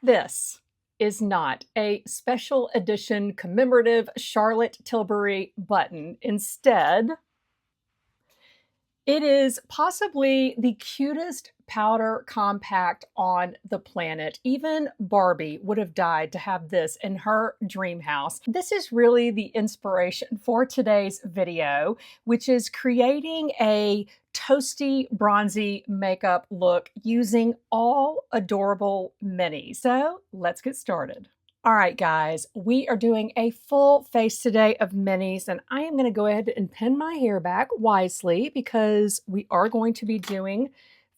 This is not a special edition commemorative Charlotte Tilbury button. Instead, it is possibly the cutest powder compact on the planet. Even Barbie would have died to have this in her dream house. This is really the inspiration for today's video, which is creating a toasty, bronzy makeup look using all adorable minis. So let's get started. All right, guys, we are doing a full face today of minis, and I am going to go ahead and pin my hair back wisely because we are going to be doing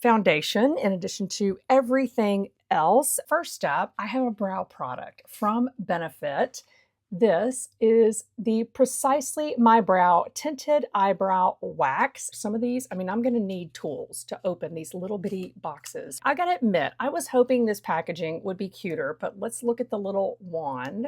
foundation in addition to everything else. First up, I have a brow product from Benefit. This is the Precisely My Brow Tinted Eyebrow Wax. Some of these, I'm going to need tools to open these little bitty boxes. I gotta admit, I was hoping this packaging would be cuter, but let's look at the little wand.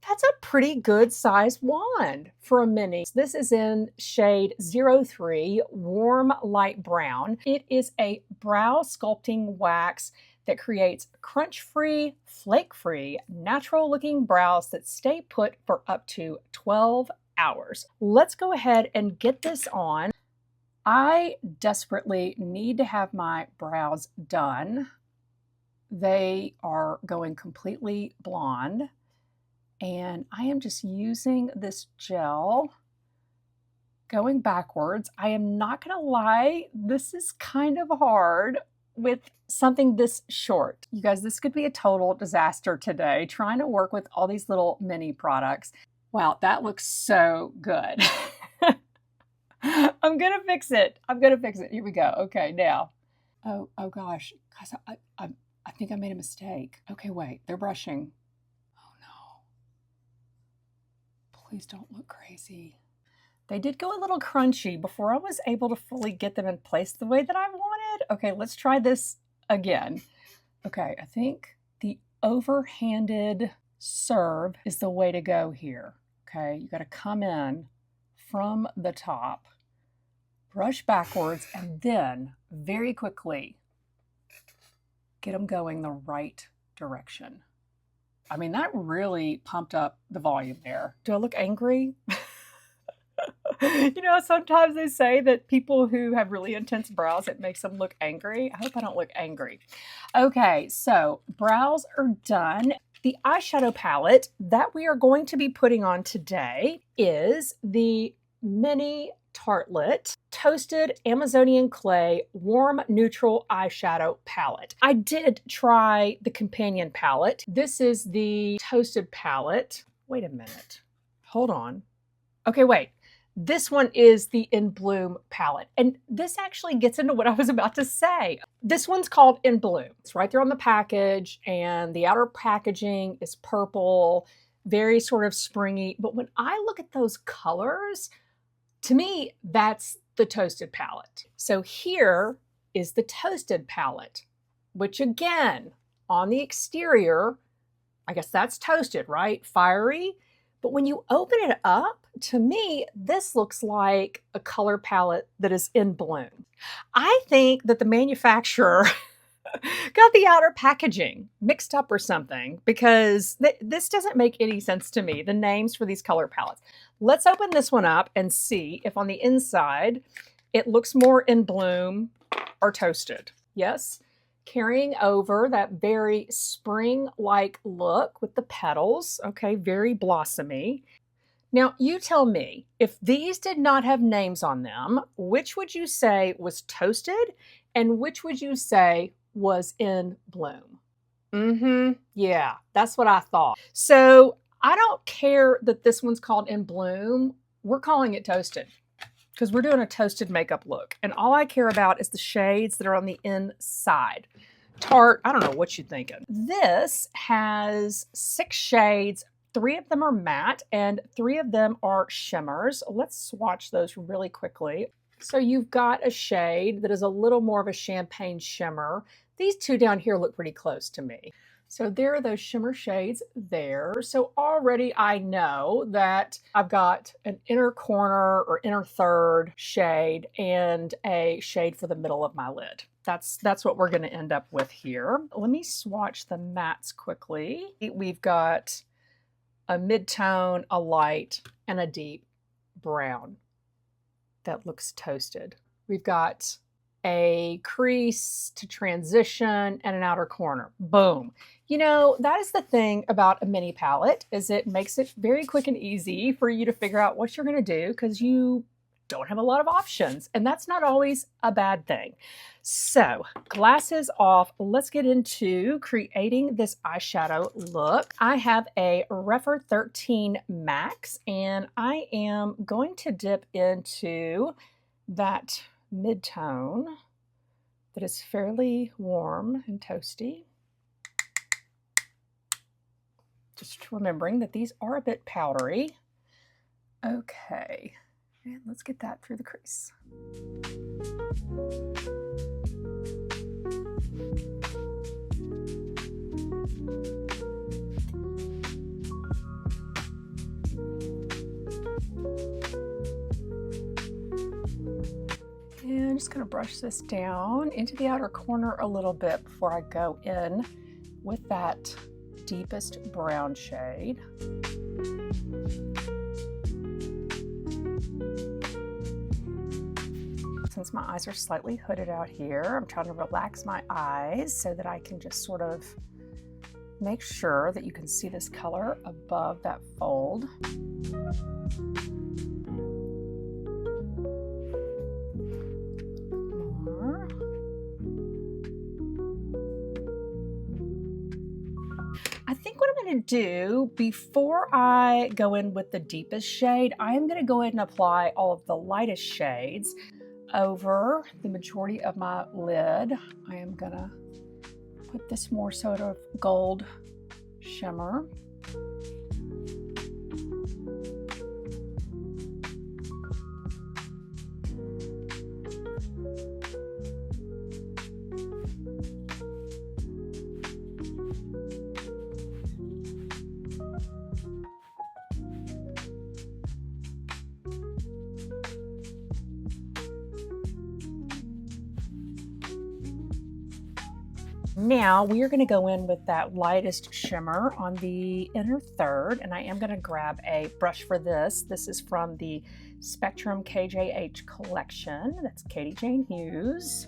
That's a pretty good size wand for a mini. This is in shade 03, Warm Light Brown. It is a brow sculpting wax that creates crunch-free, flake-free, natural-looking brows that stay put for up to 12 hours. Let's go ahead and get this on. I desperately need to have my brows done. They are going completely blonde, and I am just using this gel going backwards. I am not gonna lie, this is kind of hard with something this short. You guys, this could be a total disaster today, trying to work with all these little mini products. Wow, that looks so good. I'm gonna fix it. I'm gonna fix it. Here we go. Okay, now. Oh gosh, guys, I think I made a mistake. Okay, wait, they're brushing. Oh no. Please don't look crazy. They did go a little crunchy before I was able to fully get them in place the way that I wanted. Okay, let's try this again. Okay, I think the overhanded serve is the way to go here. Okay, you got to come in from the top, brush backwards, and then very quickly get them going the right direction. I mean, that really pumped up the volume there. Do I look angry? You know, sometimes they say that people who have really intense brows, it makes them look angry. I hope I don't look angry. Okay, so brows are done. The eyeshadow palette that we are going to be putting on today is the Mini Tartelette Toasted Amazonian Clay Warm Neutral Eyeshadow Palette. I did try the companion palette. This is the Toasted palette. Wait a minute. Hold on. Okay, wait. This one is the In Bloom palette. And this actually gets into what I was about to say. This one's called In Bloom. It's right there on the package, and the outer packaging is purple, very sort of springy. But when I look at those colors, to me, that's the Toasted palette. So here is the Toasted palette, which again, on the exterior, I guess that's toasted, right? Fiery. But when you open it up, to me, this looks like a color palette that is in bloom. I think that the manufacturer got the outer packaging mixed up or something, because this doesn't make any sense to me, the names for these color palettes. Let's open this one up and see if on the inside it looks more in bloom or toasted. Yes, carrying over that very spring-like look with the petals. Okay, very blossomy. Now, you tell me, if these did not have names on them, which would you say was toasted and which would you say was in bloom? Yeah, that's what I thought. So I don't care that this one's called In Bloom. We're calling it toasted because we're doing a toasted makeup look. And all I care about is the shades that are on the inside. Tarte, I don't know what you're thinking. This has 6 shades. 3 of them are matte and 3 of them are shimmers. Let's swatch those really quickly. So you've got a shade that is a little more of a champagne shimmer. These 2 down here look pretty close to me. So there are those shimmer shades there. So already I know that I've got an inner corner or inner third shade and a shade for the middle of my lid. that's what we're going to end up with here. Let me swatch the mattes quickly. We've got a mid-tone, a light, and a deep brown that looks toasted. We've got a crease to transition and an outer corner. Boom. You know, that is the thing about a mini palette, is it makes it very quick and easy for you to figure out what you're going to do because you don't have a lot of options, and that's not always a bad thing. So, glasses off, let's get into creating this eyeshadow look. I have a Refer 13 Max, and I am going to dip into that mid-tone that is fairly warm and toasty. Just remembering that these are a bit powdery. Okay. And let's get that through the crease. And I'm just going to brush this down into the outer corner a little bit before I go in with that deepest brown shade. Since my eyes are slightly hooded out here, I'm trying to relax my eyes so that I can just sort of make sure that you can see this color above that fold. More. I think what I'm going to do before I go in with the deepest shade, I'm going to go ahead and apply all of the lightest shades over the majority of my lid. I am gonna put this more sort of gold shimmer. Now we are going to go in with that lightest shimmer on the inner third, and I am going to grab a brush for this. This is from the Spectrum KJH collection. That's Katie Jane Hughes.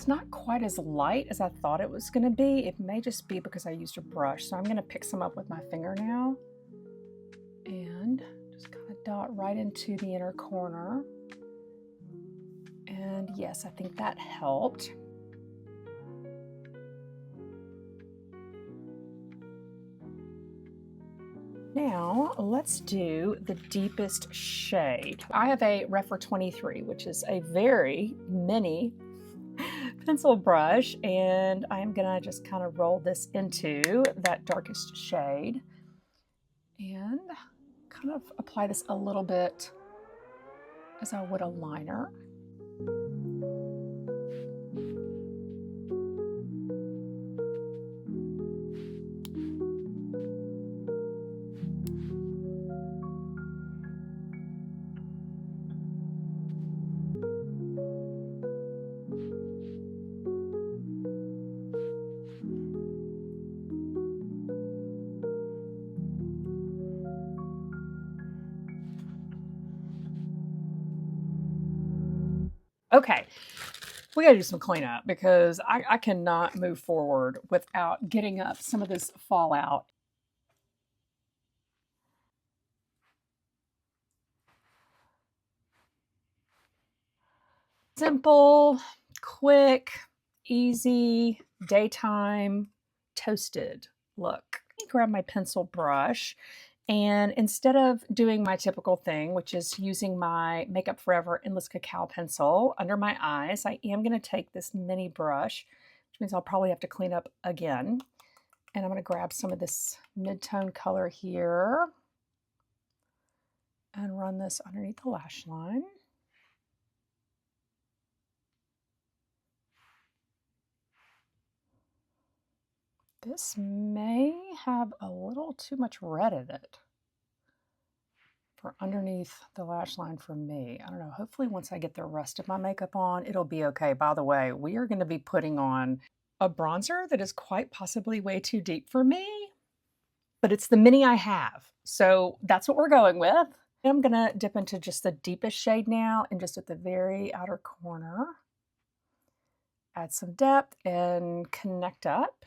Not quite as light as I thought it was going to be. It may just be because I used a brush. So I'm going to pick some up with my finger now and just kind of dot right into the inner corner. And yes, I think that helped. Now let's do the deepest shade. I have a Refer 23, which is a very mini pencil brush, and I'm gonna just kind of roll this into that darkest shade and kind of apply this a little bit as I would a liner. Okay, we gotta do some cleanup because I cannot move forward without getting up some of this fallout. Simple, quick, easy, daytime, toasted look. Let me grab my pencil brush, and instead of doing my typical thing, which is using my Makeup Forever Endless Cacao pencil under my eyes, I am going to take this mini brush, which means I'll probably have to clean up again. And I'm going to grab some of this mid-tone color here and run this underneath the lash line. This may have a little too much red in it for underneath the lash line for me. I don't know. Hopefully once I get the rest of my makeup on, it'll be okay. By the way, we are going to be putting on a bronzer that is quite possibly way too deep for me, but it's the mini I have. So that's what we're going with. I'm going to dip into just the deepest shade now and just at the very outer corner. Add some depth and connect up.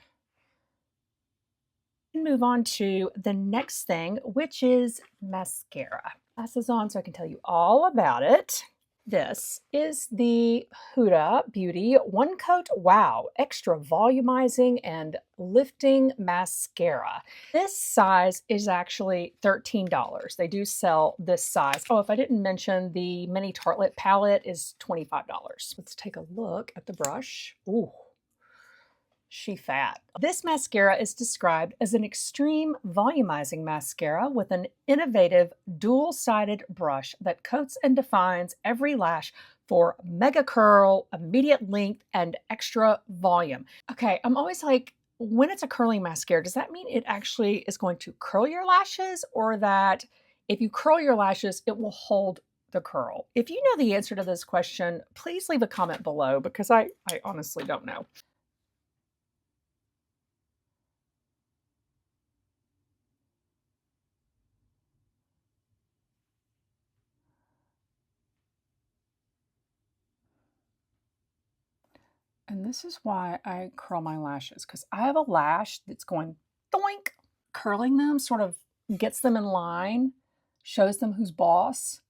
Move on to the next thing, which is mascara. Glasses on so I can tell you all about it. This is the Huda Beauty One Coat Wow Extra Volumizing and Lifting Mascara. This size is actually $13. They do sell this size. Oh, if I didn't mention, the mini Tartelette palette is $25. Let's take a look at the brush. Ooh. She fat. This mascara is described as an extreme volumizing mascara with an innovative dual-sided brush that coats and defines every lash for mega curl, immediate length, and extra volume. Okay, I'm always like, when it's a curling mascara, does that mean it actually is going to curl your lashes, or that if you curl your lashes, it will hold the curl? If you know the answer to this question, please leave a comment below, because I honestly don't know. And this is why I curl my lashes, because I have a lash that's going doink. Curling them sort of gets them in line, shows them who's boss.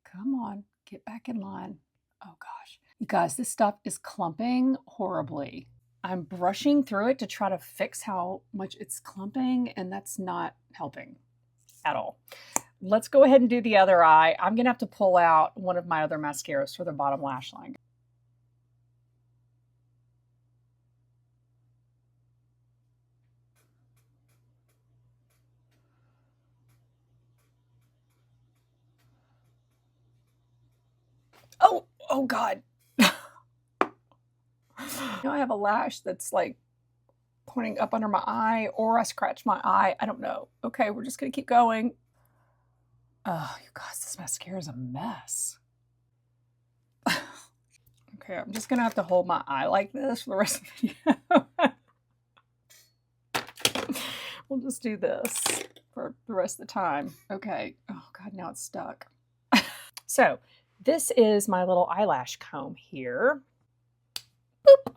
Come on, get back in line. Oh gosh. You guys, this stuff is clumping horribly. I'm brushing through it to try to fix how much it's clumping, and that's not helping at all. Let's go ahead and do the other eye. I'm gonna have to pull out one of my other mascaras for the bottom lash line. Oh God. I have a lash that's like pointing up under my eye, or I scratch my eye. I don't know. Okay, we're just gonna keep going. Oh, you guys, this mascara is a mess. Okay, I'm just gonna have to hold my eye like this for the rest of the video. We'll just do this for the rest of the time. Okay. Oh God, now it's stuck. So this is my little eyelash comb here. Boop.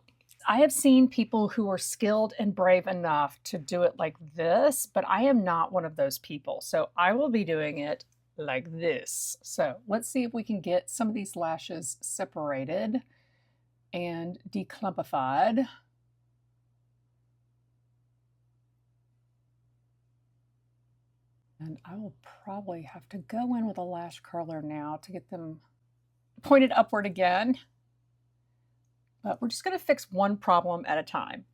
I have seen people who are skilled and brave enough to do it like this, but I am not one of those people. So I will be doing it like this. So let's see if we can get some of these lashes separated and declumpified. And I will probably have to go in with a lash curler now to get them pointed upward again. But we're just going to fix one problem at a time.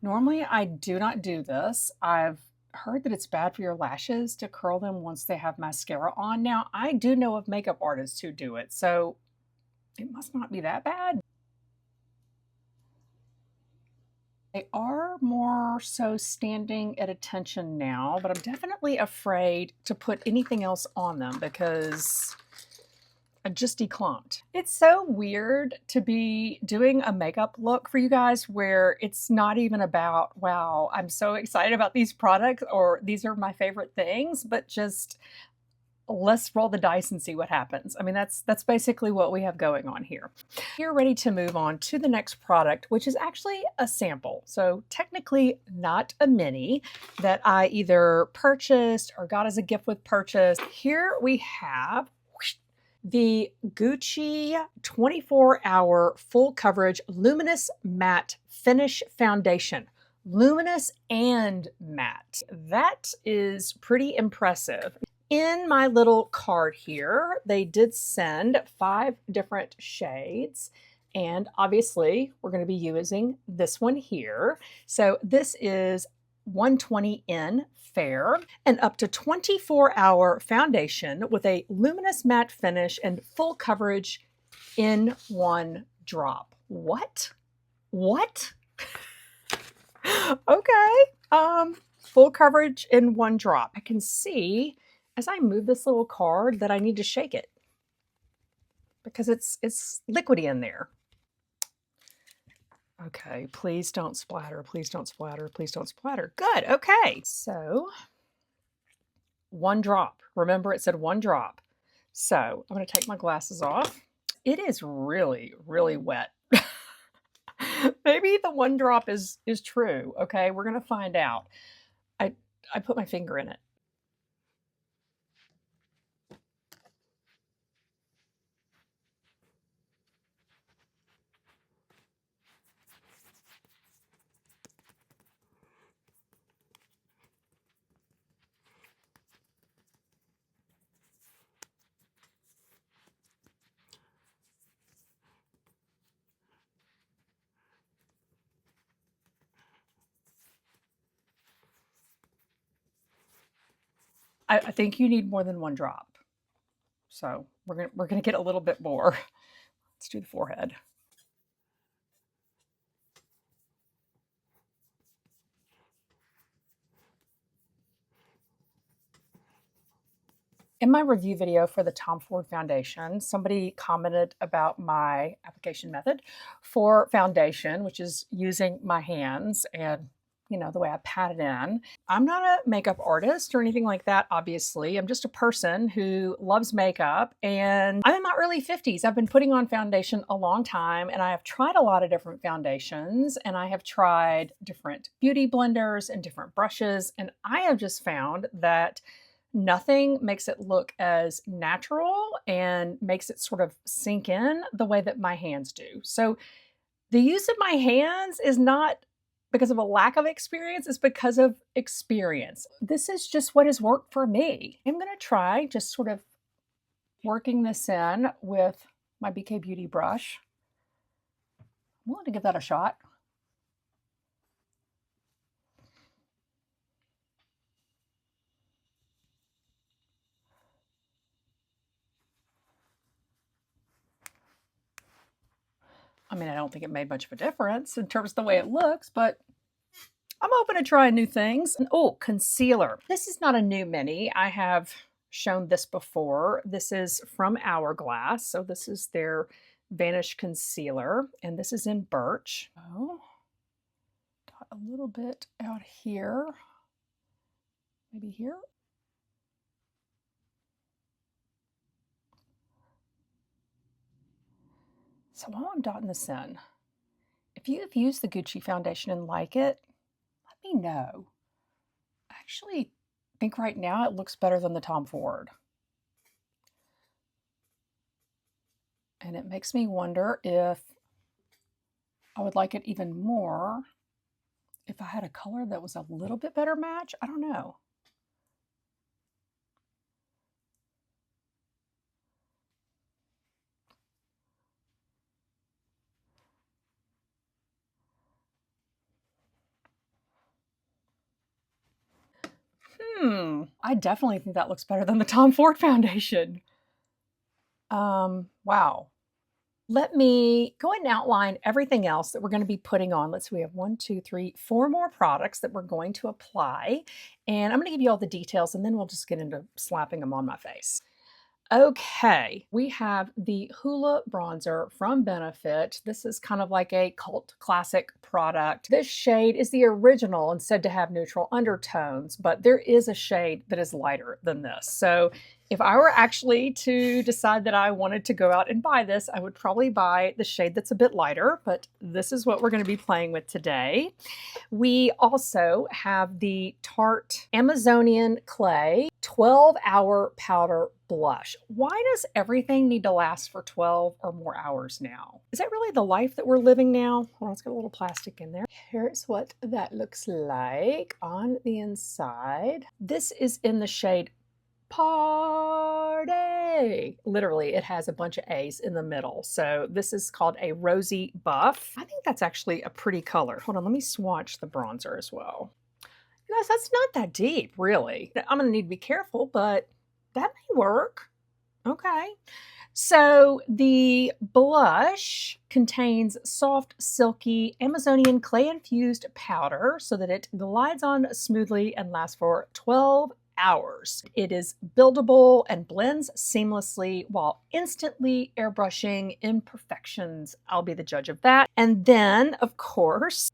Normally, I do not do this. I've heard that it's bad for your lashes to curl them once they have mascara on. Now, I do know of makeup artists who do it, so it must not be that bad. They are more so standing at attention now, but I'm definitely afraid to put anything else on them because I just declumped. It's so weird to be doing a makeup look for you guys where it's not even about, wow, I'm so excited about these products or these are my favorite things, but just let's roll the dice and see what happens. I mean, that's basically what we have going on here. You're ready to move on to the next product, which is actually a sample. So technically not a mini that I either purchased or got as a gift with purchase. Here we have the Gucci 24-Hour Full Coverage Luminous Matte Finish Foundation. Luminous and matte. That is pretty impressive. In my little card here, they did send 5 different shades, and obviously we're going to be using this one here. So this is 120 in Fair, an up to 24-hour foundation with a luminous matte finish and full coverage in one drop. What? What? Okay. Full coverage in one drop. I can see as I move this little card that I need to shake it because it's liquidy in there. Okay, please don't splatter, please don't splatter, please don't splatter. Good, okay. So, one drop. Remember it said one drop. So, I'm gonna take my glasses off. It is really, really wet. Maybe the one drop is true, okay? We're gonna find out. I put my finger in it. I think you need more than one drop. So we're gonna get a little bit more. Let's do the forehead. In my review video for the Tom Ford foundation, somebody commented about my application method for foundation, which is using my hands and the way I pat it in. I'm not a makeup artist or anything like that, obviously. I'm just a person who loves makeup, and I'm in my early 50s. I've been putting on foundation a long time, and I have tried a lot of different foundations, and I have tried different beauty blenders and different brushes, and I have just found that nothing makes it look as natural and makes it sort of sink in the way that my hands do. So the use of my hands is not because of a lack of experience, it's because of experience. This is just what has worked for me. I'm gonna try just sort of working this in with my BK Beauty brush. I'm willing to give that a shot. I mean, I don't think it made much of a difference in terms of the way it looks, but I'm open to trying new things. And oh, concealer. This is not a new mini. I have shown this before. This is from Hourglass. So this is their Vanish Concealer, and this is in Birch. Oh, dot a little bit out here, maybe here. So while I'm dotting this in, if you have used the Gucci foundation and like it, let me know. I actually think right now it looks better than the Tom Ford. And it makes me wonder if I would like it even more if I had a color that was a little bit better match. I don't know. I definitely think that looks better than the Tom Ford foundation. Wow. Let me go ahead and outline everything else that we're going to be putting on. Let's see, we have 1, 2, 3, 4 more products that we're going to apply. And I'm going to give you all the details, and then we'll just get into slapping them on my face. Okay, we have the Hoola bronzer from Benefit. This is kind of like a cult classic product. This shade is the original and said to have neutral undertones, but there is a shade that is lighter than this. So if I were actually to decide that I wanted to go out and buy this, I would probably buy the shade that's a bit lighter, but this is what we're going to be playing with today. We also have the Tarte Amazonian Clay 12-hour powder blush. Why does everything need to last for 12 or more hours now? Is that really the life that we're living now? Hold on, let's get a little plastic in there. Here's what that looks like on the inside. This is in the shade Party. Literally, it has a bunch of A's in the middle. So this is called a rosy buff. I think that's actually a pretty color. Hold on, let me swatch the bronzer as well. You guys, that's not that deep, really. I'm gonna need to be careful, but that may work. Okay. So the blush contains soft, silky Amazonian clay-infused powder so that it glides on smoothly and lasts for 12 hours. It is buildable and blends seamlessly while instantly airbrushing imperfections. I'll be the judge of that. And then, of course,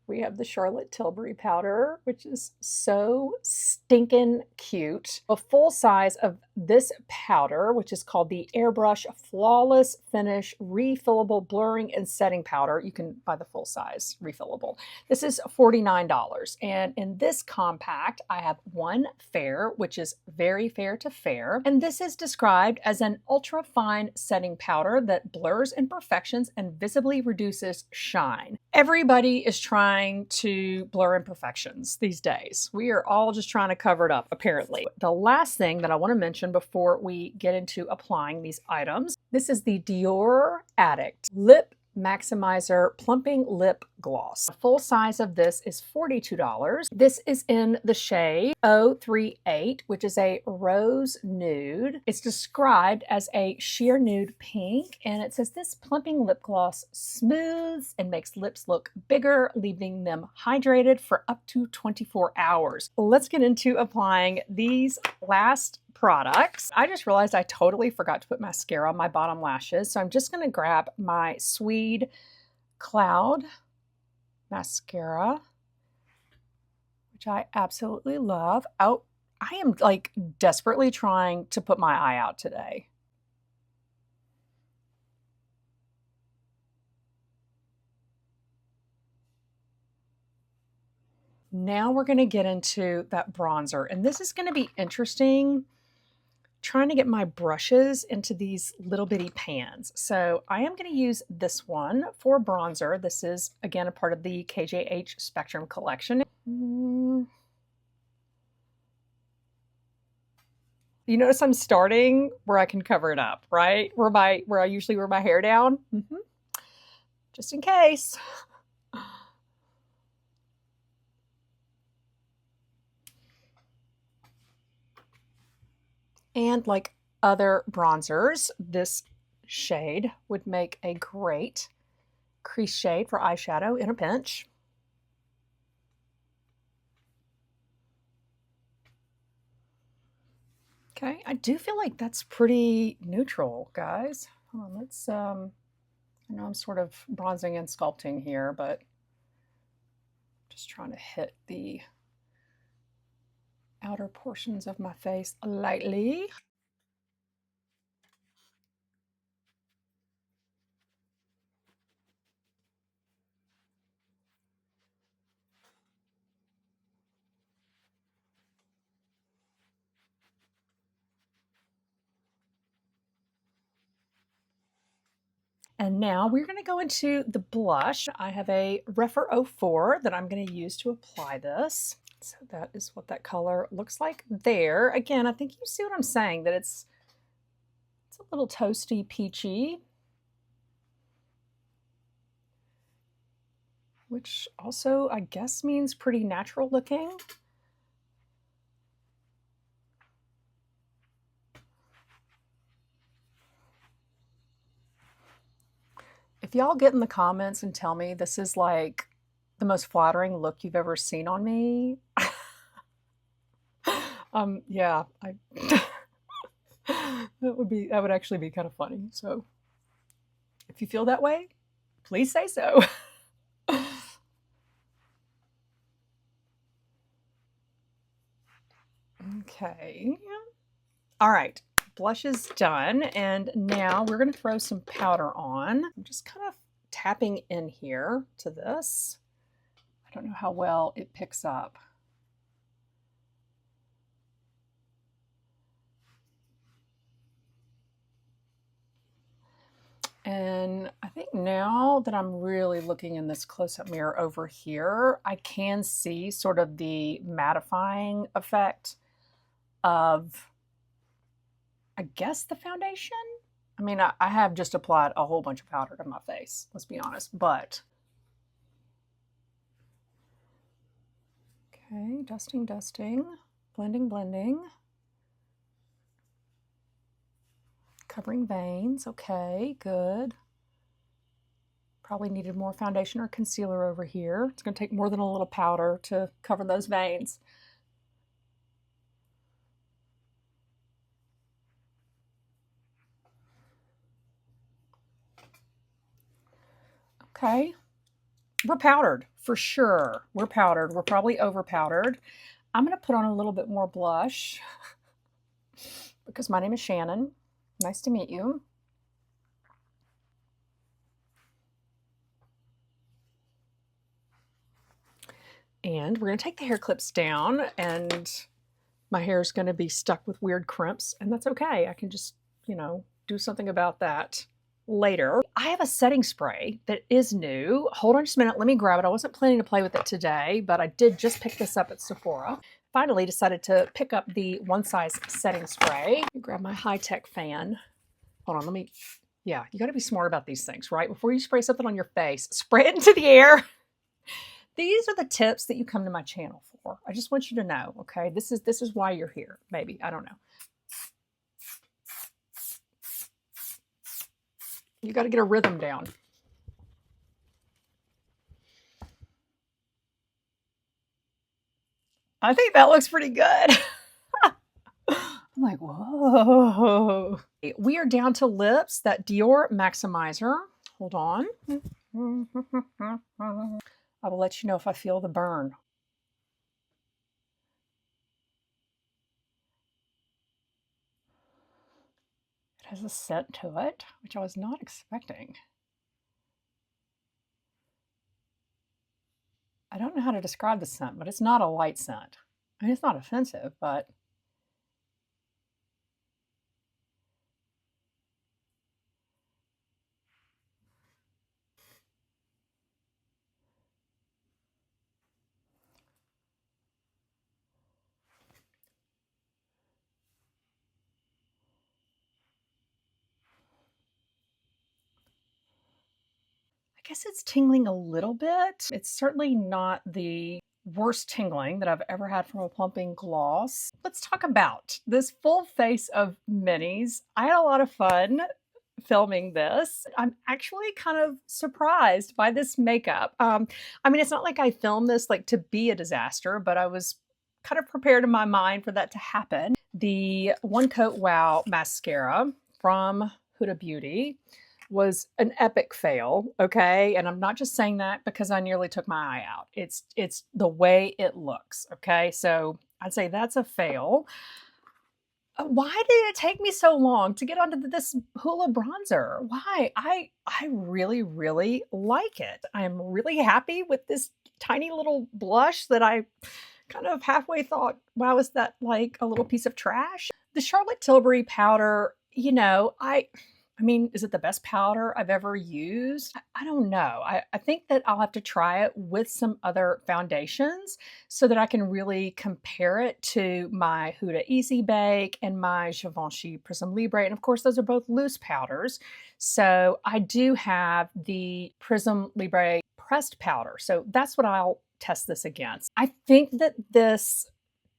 we have the Charlotte Tilbury powder, which is so stinking cute. A full size of this powder, which is called the Airbrush Flawless Finish Refillable Blurring and Setting Powder. You can buy the full size refillable. This is $49. And in this compact, I have one fair, which is very fair to fair. And this is described as an ultra fine setting powder that blurs imperfections and visibly reduces shine. Everybody is trying to blur imperfections these days. We are all just trying to cover it up, apparently. The last thing that I want to mention before we get into applying these items, this is the Dior Addict Lip Maximizer Plumping Lip Gloss. The full size of this is $42. This is in the shade 038, which is a rose nude. It's described as a sheer nude pink, and it says this plumping lip gloss smooths and makes lips look bigger, leaving them hydrated for up to 24 hours. Let's get into applying these last products. I just realized I totally forgot to put mascara on my bottom lashes, so I'm just going to grab my Swede Cloud mascara, which I absolutely love. Oh, I am like desperately trying to put my eye out today. Now we're going to get into that bronzer, and this is going to be interesting, trying to get my brushes into these little bitty pans. So I am going to use this one for bronzer. This is, again, a part of the KJH Spectrum collection. You notice I'm starting where I can cover it up, right? Where I usually wear my hair down. Just in case. And like other bronzers, this shade would make a great crease shade for eyeshadow in a pinch. Okay, I do feel like that's pretty neutral, guys. Hold on, let's, I know I'm sort of bronzing and sculpting here, but just trying to hit the outer portions of my face lightly. And now we're going to go into the blush. I have a Rephr 04 that I'm going to use to apply this. So that is what that color looks like there. Again, I think you see what I'm saying, that it's a little toasty, peachy, which also I guess means pretty natural looking. If y'all get in the comments and tell me this is like the most flattering look you've ever seen on me, yeah, that would actually be kind of funny. So if you feel that way, please say so. Okay. All right. Blush is done, and now we're going to throw some powder on. I'm just kind of tapping in here to this. I don't know how well it picks up. And I think now that I'm really looking in this close-up mirror over here, I can see sort of the mattifying effect of, I guess, the foundation. I mean, I have just applied a whole bunch of powder to my face, let's be honest, but Okay, dusting, dusting, blending, blending. Covering veins, okay, good. Probably needed more foundation or concealer over here. It's going to take more than a little powder to cover those veins. Okay, we're powdered for sure. We're powdered. We're probably over powdered. I'm going to put on a little bit more blush because my name is Shannon. Nice to meet you. And we're going to take the hair clips down, and my hair is going to be stuck with weird crimps, and that's okay. I can just, do something about that later. I have a setting spray that is new. Hold on just a minute. Let me grab it. I wasn't planning to play with it today, but I did just pick this up at Sephora. Finally decided to pick up the One Size setting spray. Grab my high-tech fan. Hold on, yeah, you got to be smart about these things, right? Before you spray something on your face, spray it into the air. These are the tips that you come to my channel for. I just want you to know, okay? This is why you're here. Maybe, I don't know. You got to get a rhythm down. I think that looks pretty good. I'm like, whoa. We are down to lips, that Dior Maximizer. Hold on. I will let you know if I feel the burn. It has a scent to it, which I was not expecting. I don't know how to describe the scent, but it's not a light scent. I mean, it's not offensive, but I guess it's tingling a little bit. It's certainly not the worst tingling that I've ever had from a plumping gloss. Let's talk about this full face of minis. I had a lot of fun filming this. I'm actually kind of surprised by this makeup. I mean, it's not like I filmed this like to be a disaster, but I was kind of prepared in my mind for that to happen. The One Coat Wow mascara from Huda Beauty was an epic fail, okay? And I'm not just saying that because I nearly took my eye out. It's the way it looks, okay? So I'd say that's a fail. Why did it take me so long to get onto this Hoola bronzer? Why? I really, really like it. I'm really happy with this tiny little blush that I kind of halfway thought, wow, is that like a little piece of trash? The Charlotte Tilbury powder, I mean, is it the best powder I've ever used? I don't know. I think that I'll have to try it with some other foundations so that I can really compare it to my Huda Easy Bake and my Givenchy Prism Libre. And of course, those are both loose powders. So I do have the Prism Libre pressed powder. So that's what I'll test this against. I think that this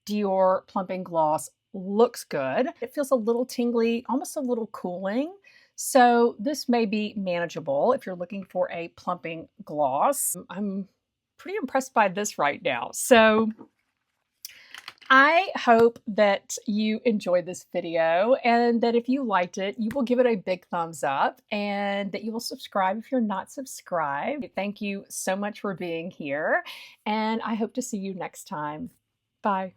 Dior Plumping Gloss looks good. It feels a little tingly, almost a little cooling. So this may be manageable if you're looking for a plumping gloss. I'm pretty impressed by this right now. So I hope that you enjoyed this video and that if you liked it, you will give it a big thumbs up and that you will subscribe if you're not subscribed. Thank you so much for being here, and I hope to see you next time. Bye.